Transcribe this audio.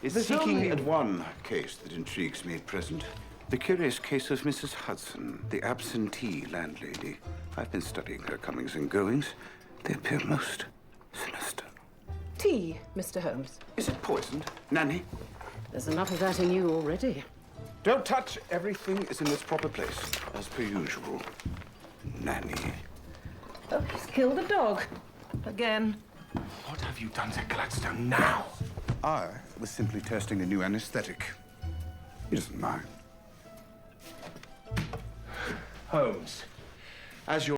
is There's seeking... only one case that intrigues me at present. The curious case of Mrs. Hudson, the absentee landlady. I've been studying her comings and goings. They appear most sinister. Tea, Mr. Holmes. Is it poisoned, Nanny? There's enough of that in you already. Don't touch. Everything is in its proper place, as per usual. Nanny. Oh, he's killed a dog. Again. What have you done to Gladstone now? I was simply testing a new anesthetic. He doesn't mind. Holmes, as your